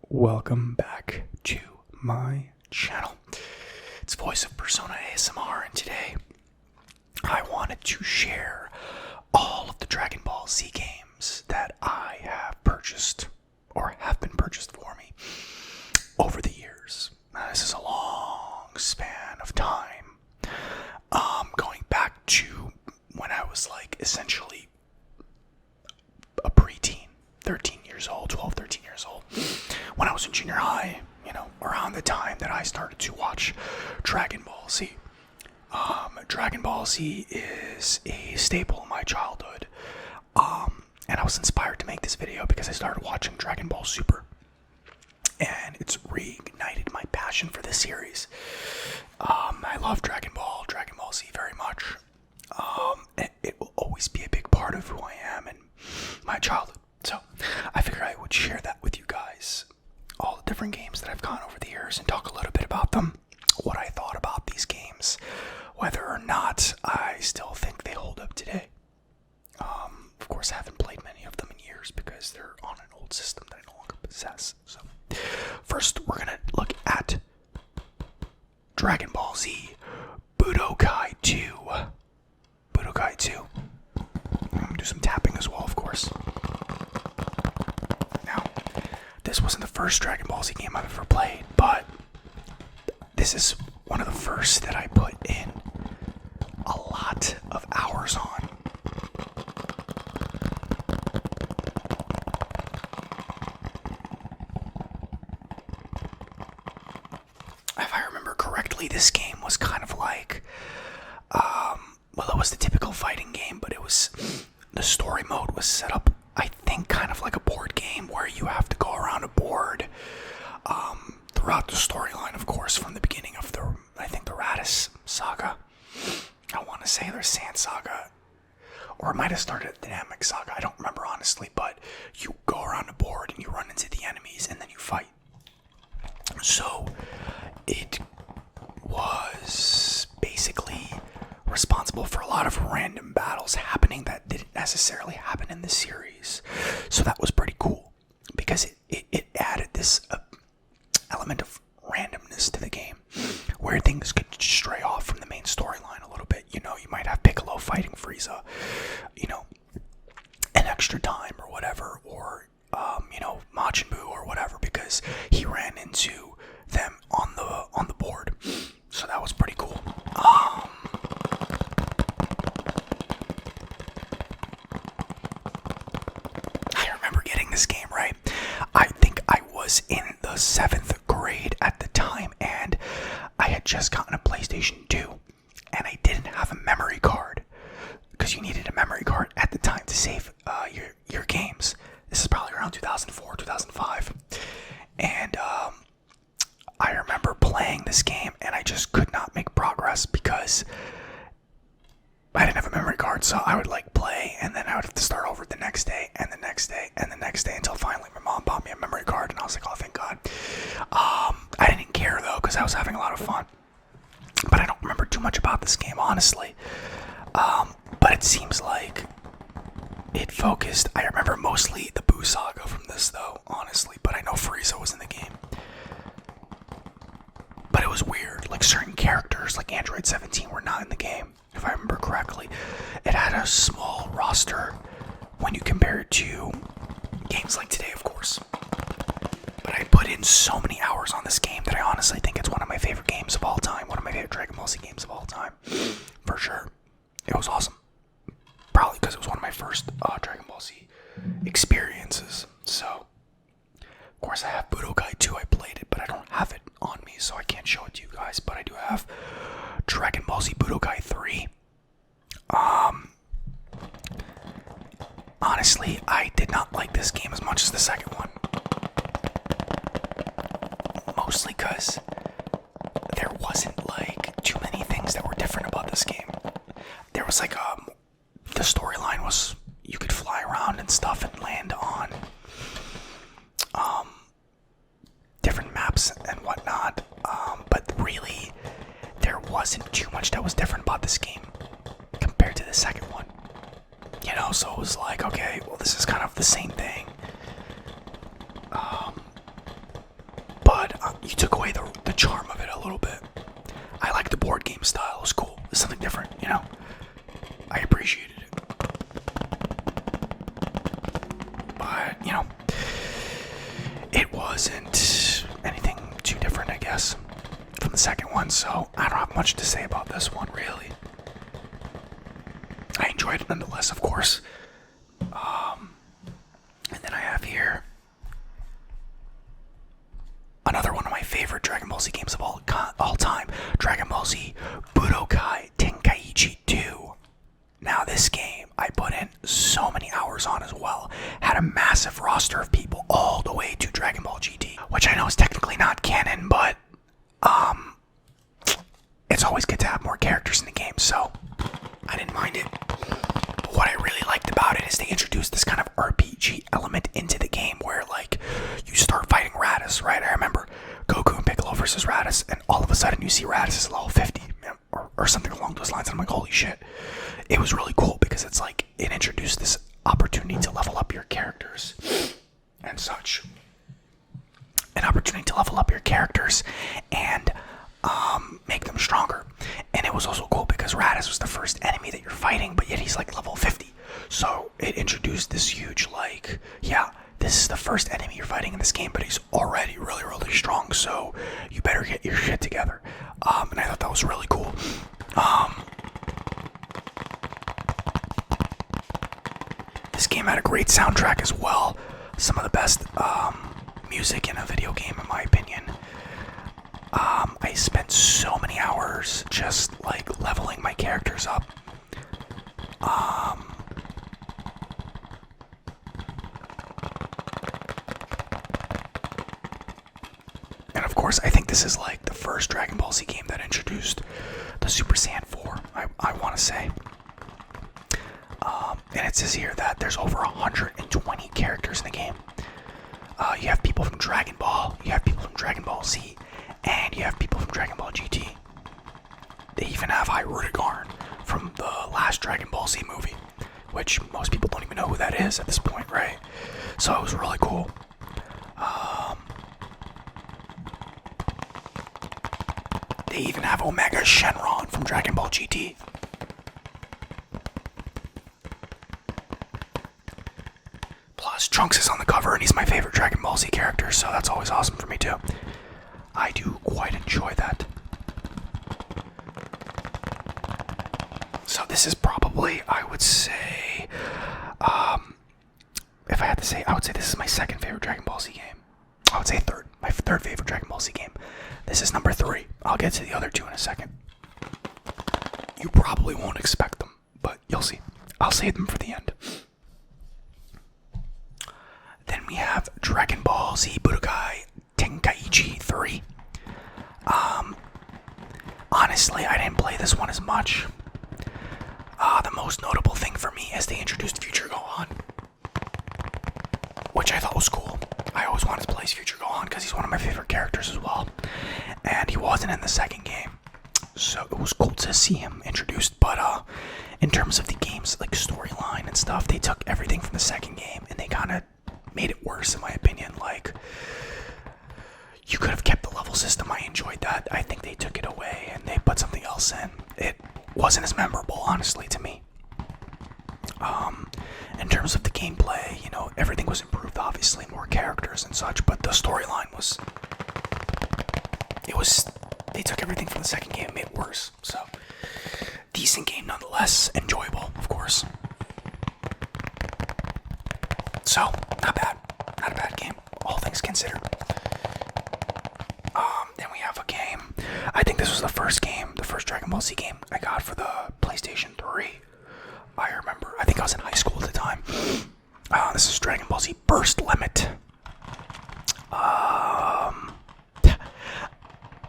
welcome back to my channel. It's Voice of Persona ASMR, and today I wanted to share all of the Dragon Ball Z games that I have purchased or have been purchased for me over the years. Now, this is a long span of time, going back to when I was like essentially a preteen, 13 years old, 12, 13 years old. When I was in junior high, around the time that I started to watch Dragon Ball Z. Dragon Ball Z is a staple in my childhood. And I was inspired to make this video because I started watching Dragon Ball Super. And it's reignited my passion for this series. I love Dragon Ball Z very much. It will always be a big part of who I am and my childhood. So I figured I would share that with you guys. All the different games that I've gone over the years and talk a little bit about them. What I thought about these games. Whether or not I still think they hold up today. Of course, I haven't played many of them in years because they're on an old system that I no longer possess. So first, we're going to look at Dragon Ball Z Budokai 2. Budokai 2. I'm going to do some tapping as well, of course. Now, this wasn't the first Dragon Ball Z game I've ever played, but this is one of the first that I put in a lot of hours on. If I remember correctly, this game was kind of like, well, it was the typical fighting game, but the story mode was set up, I think, kind of like a board game where you have to go around a board throughout the storyline, of course, from the beginning of the Raditz saga. I want to say there's Sand Saga, or it might have started at Dynamic Saga, I don't remember honestly, but you go around a board and you run into the enemies and then you fight. So it was basically responsible for a lot of random battles happening that didn't necessarily happen in the series. So that was pretty cool because it added this element of randomness to the game where things could stray off from the main storyline a little bit. You might have Piccolo fighting Frieza, an extra time or whatever, or Majin Buu or whatever, because he ran into them on the board. So that was pretty cool. I remember getting this game, right? I think I was in the 7th grade at the time, and I had just gotten a PlayStation 2, and I didn't have a memory card, because you needed a memory card at the time to save your games. This is probably around 2004, 2005, and I remember playing this game, and I just could not make progress because I didn't have a memory card. So I would play, and then I would have to start over the next day, and the next day, and the next day, until finally my mom bought me a memory card, and I was like, oh, thank God. I didn't care though, because I was having a lot of fun. But I don't remember too much about this game, honestly. But it seems like it focused. I remember mostly the Buu saga from this, though, honestly. But I know Frieza was in the game. But it was weird. Like, certain characters, like Android 17, were not in the game, if I remember correctly. It had a small roster when you compare it to games like today, of course. But I put in so many hours on this game that I honestly think it's one of my favorite games of all time. One of my favorite Dragon Ball Z games of all time. For sure. It was awesome. Probably because it was one of my first Dragon Ball Z experiences. So, of course, I have Budokai 2. I played it, but I don't have it on me, so I can't show it to you guys. But I do have Dragon Ball Z Budokai 3. Honestly, I did not like this game as much as the second one. Mostly because there wasn't too many things that were different about this game. There was the storyline was you could fly around and stuff and land on different maps and whatnot. But really, there wasn't too much that was different about this game compared to the second one. So it was like, okay, well, this is kind of the same thing. you took away the charm of it a little bit. I like the board game style. It was cool. It's something different, you know. I appreciated it. But, you know, it wasn't anything too different, I guess, from the second one, so I don't have much to say about this one, really. I enjoyed it nonetheless, of course. And then I have here another one of my favorite Dragon Ball Z games of all time, Dragon Ball Z Budokai Tenkaichi 2. Now this game, I put in so many hours on as well. Had a massive roster of people all the way to Dragon Ball GT, which I know is technically not canon, but it's always good to have more characters in the game, so I didn't mind it. What I really liked about it is they introduced this kind of RPG element into the game where, like, you start fighting Raditz, right? I remember Goku and Piccolo versus Raditz, and all of a sudden you see Raditz is level 50, or something along those lines, and I'm like, holy shit. It was really cool because it's like, it introduced this opportunity to level up your characters and such. An opportunity to level up your characters and make them stronger. And it was also cool because Raditz was the first enemy that you're fighting, but yet he's like level 50. So it introduced this huge, like, yeah, this is the first enemy you're fighting in this game, but he's already really, really strong, so you better get your shit together. And I thought that was really cool. This game had a great soundtrack as well. Some of the best music in a video game, in my opinion. I spent so many hours just like leveling my characters up. And of course, I think this is like the first Dragon Ball Z game that introduced the Super Saiyan 4, I want to say. And it says here that there's over 120 characters in the game. You have people from Dragon Ball, you have people from Dragon Ball Z, and you have people from Dragon Ball GT. They even have Hyrule from the last Dragon Ball Z movie, which most people don't even know who that is at this point, right? So it was really cool. They even have Omega Shenron from Dragon Ball GT. Plus, Trunks is on the cover, and he's my favorite Dragon Ball Z character, so that's always awesome for me too. I do quite enjoy that. So this is probably, I would say, if I had to say, I would say this is my second favorite Dragon Ball Z game. I would say third, my third favorite Dragon Ball Z game. This is number 3. I'll get to the other 2 in a second. You probably won't expect them, but you'll see. I'll save them for the end. Then we have Dragon Ball Z Budokai Tenkaichi 3. Honestly, I didn't play this one as much. The most notable thing for me is they introduced Future Gohan, which I thought was cool. I always wanted to play as Future Gohan because he's one of my favorite characters as well. And he wasn't in the second game, so it was cool to see him introduced. But in terms of the game's like storyline and stuff, they took everything from the second game and they kind of made it worse, in my opinion. Like, you could have kept the level system. I enjoyed that. I think they took it away and they put something else in. It wasn't as memorable, honestly, to me. In terms of the gameplay, you know, everything was improved, obviously, more characters and such, but the storyline was, they took everything from the second game and made it worse. So, decent game nonetheless, enjoyable, of course. So, not bad. Not a bad game, all things considered. Then we have a game. I think this was the first game, the first Dragon Ball Z game I got for the PlayStation 3. I remember. I think I was in high school at the time. This is Dragon Ball Z Burst Limit.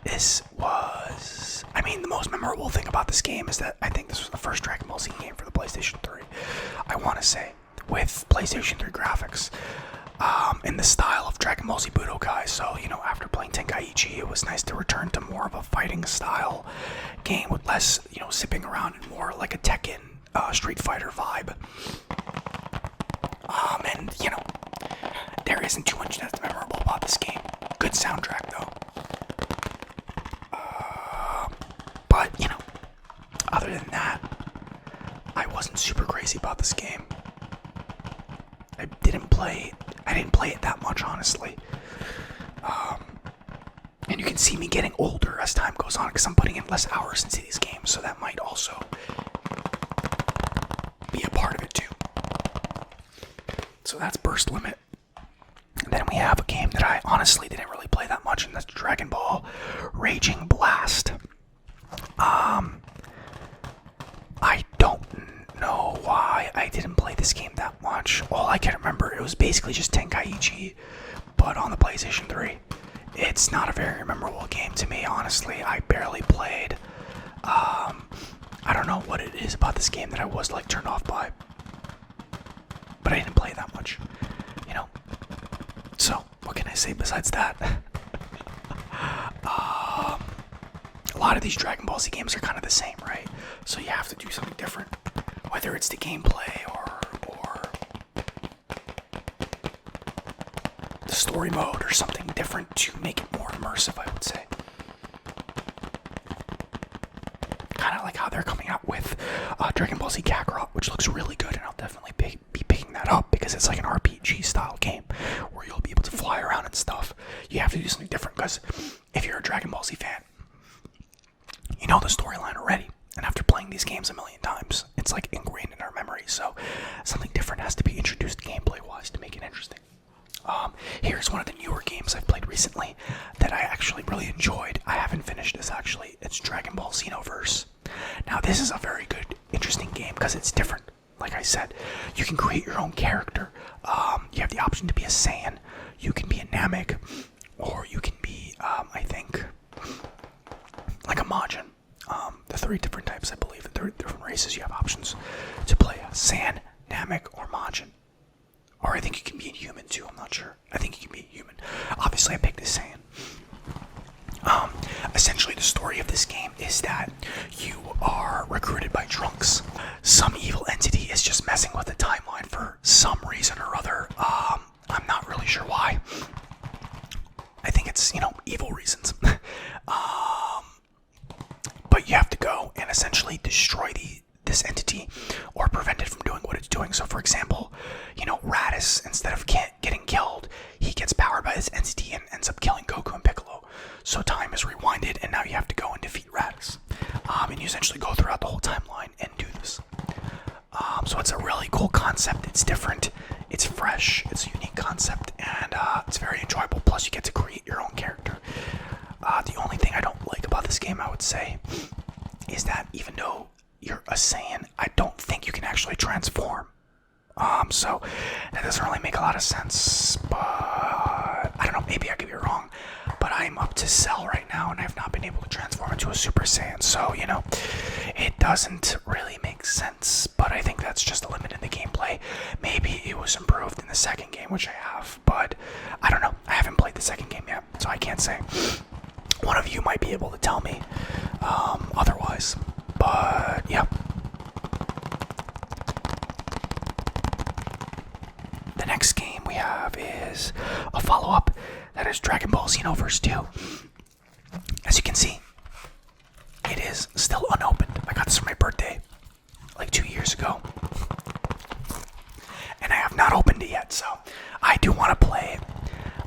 This was... I mean, the most memorable thing about this game is that I think this was the first Dragon Ball Z game for the PlayStation 3. I want to say, with PlayStation 3 graphics. In the style of Dragon Ball Z Budokai Guy. So, you know, after playing Tenkaichi, it was nice to return to more of a fighting style game with less, you know, zipping around and more like a Tekken, Street Fighter vibe. And, you know, there isn't too much that's memorable about this game. Good soundtrack, though. wasn't super crazy about this game. I didn't play it that much, honestly. And you can see me getting older as time goes on because I'm putting in less hours into these games, so that might also be a part of it too. So that's Burst Limit. And then we have a game that I honestly didn't really play that much, and that's Dragonball Raging Blast. I don't know why I didn't play this game that much. All I can remember, it was basically just Tenkaichi, but on the PlayStation 3. It's not a very memorable game to me, honestly. I barely played. I don't know what it is about this game that I was like turned off by, but I didn't play that much, you know. So what can I say besides that? A lot of these Dragon Ball Z games are kind of the same, right? So you have to do something different, whether it's the gameplay or the story mode or something different to make it more immersive, I would say. Kind of like how they're coming out with Dragon Ball Z Kakarot, which looks really good, and I'll definitely be picking that up because it's like an RPG style game where you'll be able to fly around and stuff. You have to do something different because if you're a Dragon Ball Z fan, you know the storyline already, and after playing these games a million times, it's like ingrained in our memory, so something different has to be introduced gameplay-wise to make it interesting. Here's one of the newer games I've played recently that I actually really enjoyed. I haven't finished this actually. It's Dragon Ball Xenoverse. Now this is a very good, interesting game because it's different. Like I said, you can create your own character. You have the option to be a Saiyan, you can be a Namek, or you can be, I think, like a Majin. The three different types, I believe, the three different races you have options to play a Saiyan, Namek, or Majin. Or I think you can be a human too, I'm not sure. I think you can be a human. Obviously I picked the Saiyan. Essentially the story of this game is that you are recruited by Trunks. Some evil entity is just messing with the timeline for some reason or other. I'm not really sure why. I think it's, evil reasons. But you have to go and essentially destroy this entity or prevent it from doing what it's doing. So for example, Raditz, instead of getting killed, he gets powered by this entity and ends up killing Goku and Piccolo. So time is rewinded and now you have to go and defeat Raditz. And you essentially go throughout the whole timeline and do this. So it's a really cool concept. It's different, it's fresh, it's a unique concept, and it's very enjoyable. Plus you get to create your own character. The only thing I don't like about this game, I would say, is that even though you're a Saiyan, I don't think you can actually transform. So that doesn't really make a lot of sense, but I don't know, maybe I could be wrong, but I'm up to Cell right now and I've not been able to transform into a Super Saiyan, so it doesn't really make sense, but I think that's just a limit in the gameplay. Maybe it was improved in the second game, which I have, but I don't know, I haven't played the second game yet, so I can't say. One of you might be able to tell me otherwise, but yeah. The next game we have is a follow-up, that is Dragon Ball Xenoverse 2. As you can see, it is still unopened. I got this for my birthday like 2 years ago, and I have not opened it yet, so I do want to play it.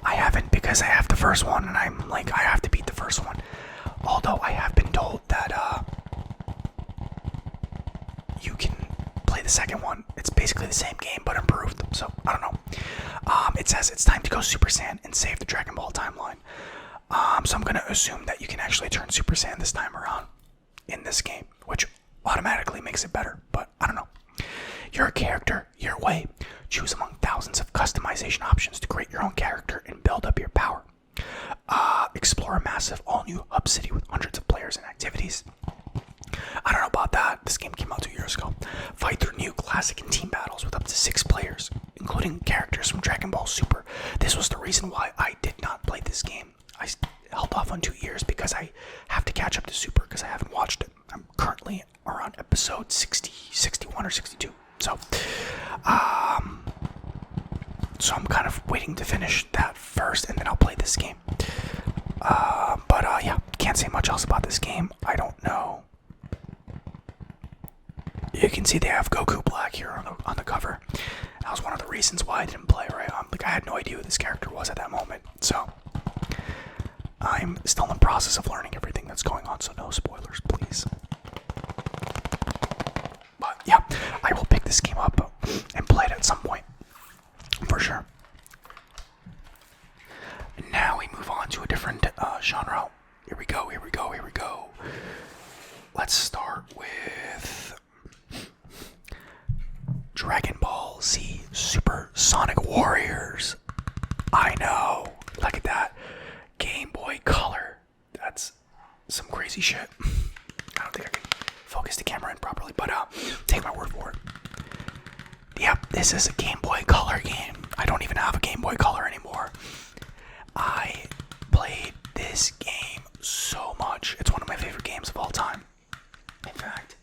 I haven't because I have the first one and I'm like, I have to beat the first one. Although I have been told that you can play the second one. It's basically the same game but improved, so I don't know. It says it's time to go Super Saiyan and save the Dragon Ball timeline. So I'm gonna assume that you can actually turn Super Saiyan this time around in this game, which automatically makes it better, but I don't know. Your character, your way. Choose among thousands of customization options to create your own character and build up your power. Explore a massive all-new hub city with hundreds of players and activities. I don't know about that. This game came out 2 years ago. Fight through new classic and team battles with up to 6 players, including characters from Dragon Ball Super. This was the reason why I did not play this game. I held off on 2 years because I have to catch up to Super because I haven't watched it. I'm currently around episode 60, 61 or 62. So I'm kind of waiting to finish that first, and then I'll play this game. But yeah, can't say much else about this game. I don't know. You can see they have Goku different genre. Here we go. Let's start with Dragon Ball Z Super Sonic Warriors. I know. Look at that. Game Boy Color. That's some crazy shit. I don't think I can focus the camera in properly, but take my word for it. Yep, this is a Game Boy Color game. I don't even have a Game Boy Color anymore. I played this game so much. It's one of my favorite games of all time. In fact,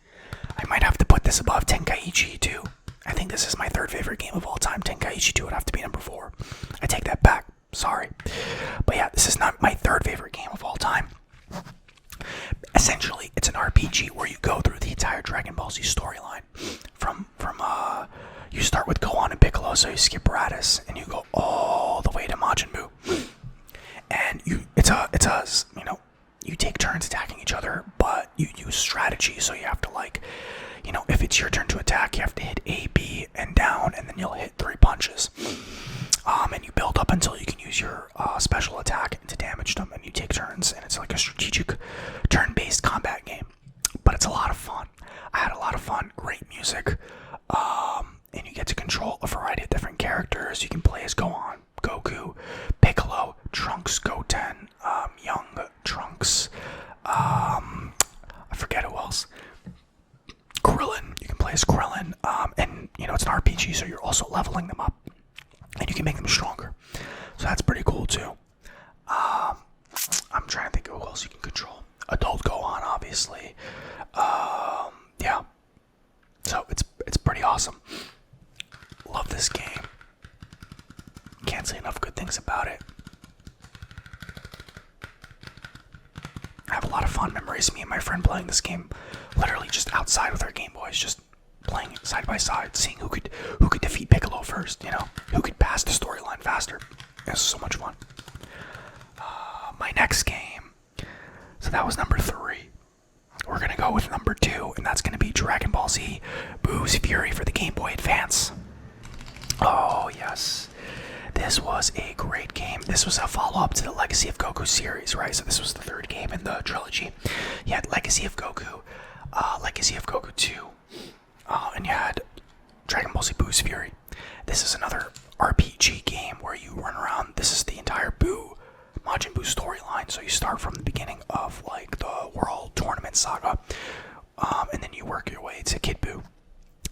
I might have to put this above Tenkaichi 2. I think this is my third favorite game of all time. Tenkaichi 2 would have to be number 4. I take that back. Sorry. But yeah, this is not my third favorite game of all time. Essentially, it's an RPG where you go through the entire Dragon Ball Z storyline. You start with Gohan and Piccolo, so you skip Raditz, and you go all the way to Majin Buu. And you take turns attacking each other, but you use strategy, so you have to if it's your turn to attack, you have to hit A, B, and down, and then you'll hit 3 punches. And you build up until you can use your special attack to damage them, and you take turns, and it's like a strategic turn-based combat game. But it's a lot of fun. I had a lot of fun. Great music. And you get to control a variety of different characters. You can play as Gohan, Goku, Piccolo, Trunks, Goten, young Trunks, I forget who else. Krillin. You can play as Krillin, and it's an RPG, so you're also leveling them up, and you can make them stronger. So that's pretty cool too. I'm trying to think of who else you can control. Adult Gohan, obviously. Yeah. So it's pretty awesome. Love this game. Can't say enough good things about it. I have a lot of fond memories of me and my friend playing this game, literally just outside with our Game Boys, just playing it side by side, seeing who could defeat Piccolo first, who could pass the storyline faster. It was so much fun. My next game, so that was number 3. We're gonna go with number 2, and that's gonna be Dragon Ball Z Buu's Fury for the Game Boy Advance. Oh yes, this was a great game. This was a follow-up to the Legacy of Goku series, right? So this was the 3rd game in the trilogy. You had Legacy of Goku, Legacy of Goku 2, and you had Dragon Ball Z Buu's Fury. This is another RPG game where you run around. This is the entire Majin Buu storyline. So you start from the beginning of the World Tournament Saga, and then you work your way to Kid Buu.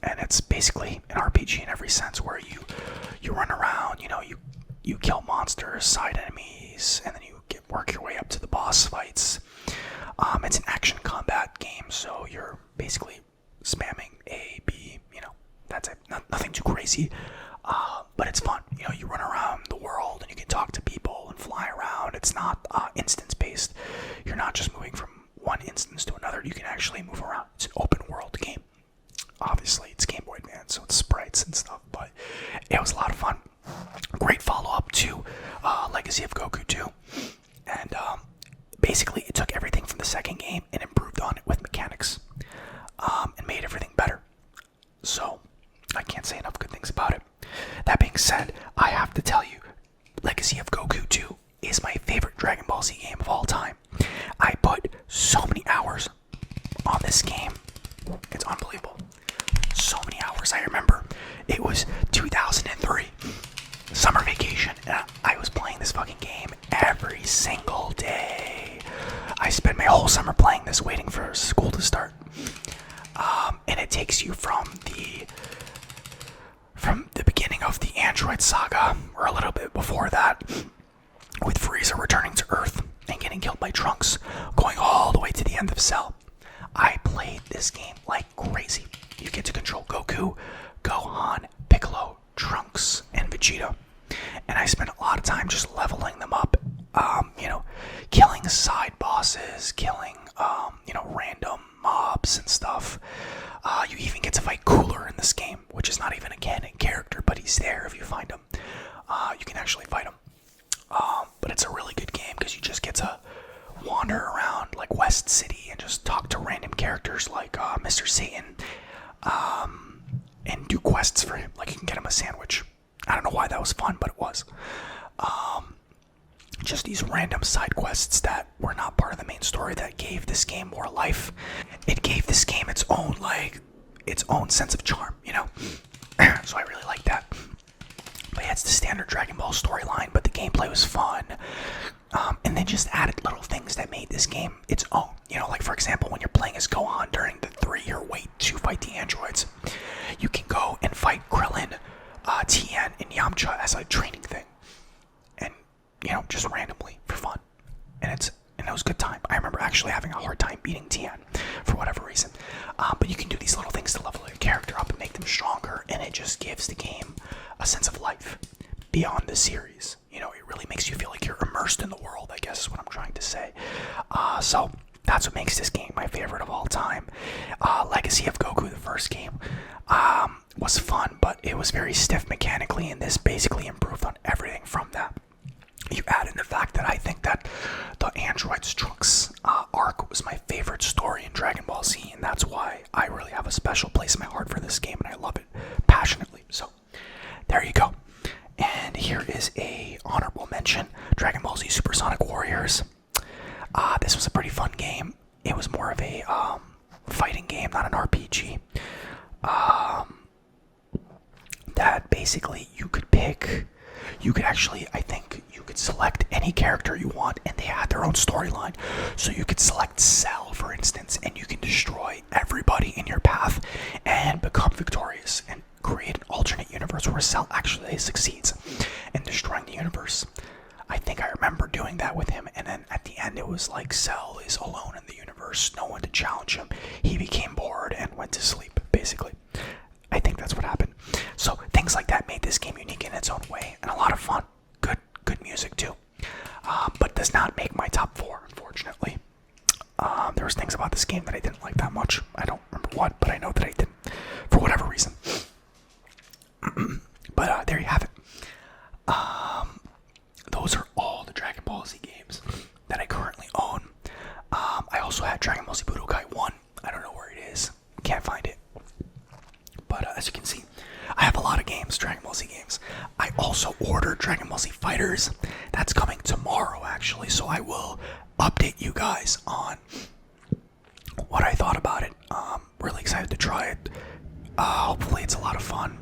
And it's basically an RPG in every sense, where you run around, you kill monsters, side enemies, and then you work your way up to the boss fights. It's an action combat game, so you're basically spamming A, B, that's it. Nothing too crazy, but it's fun. You run around the world and you can talk to people and fly around. It's not instance-based. You're not just moving from one instance to another. You can actually move around. It's an open world game. Obviously, it's Game Boy Advance, so it's sprites and stuff, but it was a lot of fun. Great follow-up to Legacy of Goku 2. And basically, it took everything from the second game and improved on it with mechanics, and made everything better. So, I can't say enough good things about it. That being said, I have to tell you, Legacy of Goku 2 is my favorite Dragon Ball Z game of all time. I put so many hours on this game. It's unbelievable. So many hours. I remember it was 2003, summer vacation, and I was playing this fucking game every single day. I spent my whole summer playing this, waiting for school to start. And it takes you from the beginning of the Android saga, or a little bit before that, with Frieza returning to Earth and getting killed by Trunks, going all the way to the end of Cell. I played this game like crazy. You get to control Goku, Gohan, Piccolo, Trunks, and Vegeta. And I spent a lot of time just leveling them up, killing side bosses, killing, random mobs and stuff. You even get to fight Cooler in this game, which is not even a canon character, but he's there if you find him. You can actually fight him. But it's a really good game because you just get to wander around like West City and just talk to random characters like Mr. Satan, and do quests for him. Like you can get him a sandwich. I don't know why that was fun, but it was. just these random side quests that were not part of the main story that gave this game more life. It gave this game its own sense of charm, you know? So I really like that. But yeah, it's the standard Dragon Ball storyline, but the gameplay was fun. And they just added little things that made this game its own. You know, like for example, when you're playing as Gohan during the 3-year wait to fight the androids, you can go and fight Krillin, Tien, and Yamcha as a training thing. And, you know, just randomly for fun. And it was a good time. I remember actually having a hard time beating Tien for whatever reason. But you can do these little things to level your character up and make them stronger, and it just gives the game a sense of life beyond the series. You know, it really makes you feel like you're immersed in the world, I guess is what I'm trying to say. So that's what makes this game my favorite of all time. Legacy of Goku, the first game, was fun, but it was very stiff mechanically, and this basically improved on everything from that. You add in the fact that I think that the Androids Trunks arc was my favorite story in Dragon Ball Z, and that's why I really have a special place in my heart for this game, and I love it passionately. So there you go. And here is a honorable mention: Dragon Ball Z Supersonic Warriors. This was a pretty fun game. It was more of a fighting game, not an RPG. That basically you could pick. You could actually, I think, you could select any character you want, and they had their own storyline. So you could select Cell, for instance, and you can destroy everybody in your path and become victorious and create an alternate universe where Cell actually succeeds in destroying the universe. I think I remember doing that with him, and then at the end it was like Cell is alone in the universe, no one to challenge him. He became bored and went to sleep, basically. I think that's what happened. So things like that made this game unique in its own way and a lot of fun. Good music too. But does not make my top 4, unfortunately. There was things about this game that I didn't like that much. I don't remember what, but I know that I didn't, for whatever reason. But there you have it. Those are all the Dragon Ball Z games that I currently own. I also had Dragon Ball Z Budokai 1. I don't know where it is. Can't find it. But as you can see, I have a lot of games, Dragon Ball Z games. I also ordered Dragon Ball Z Fighters. That's coming tomorrow, actually, so I will update you guys on what I thought about it. Really excited to try it. Hopefully it's a lot of fun.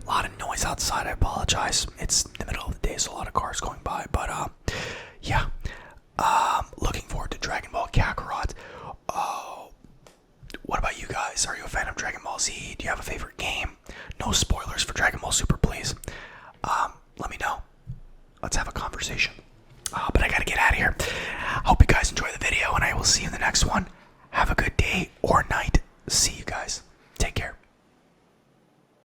A lot of noise outside, I apologize. It's the middle of the day, so a lot of cars going by. But yeah, looking forward to Dragon Ball Kakarot. What about you guys? Are you a fan of Dragon Ball Z? Do you have a favorite game? No spoilers for Dragon Ball Super, please. Let me know. Let's have a conversation. But I gotta get out of here. Hope you guys enjoy the video, and I will see you in the next one. Have a good day or night. See you guys. Take care.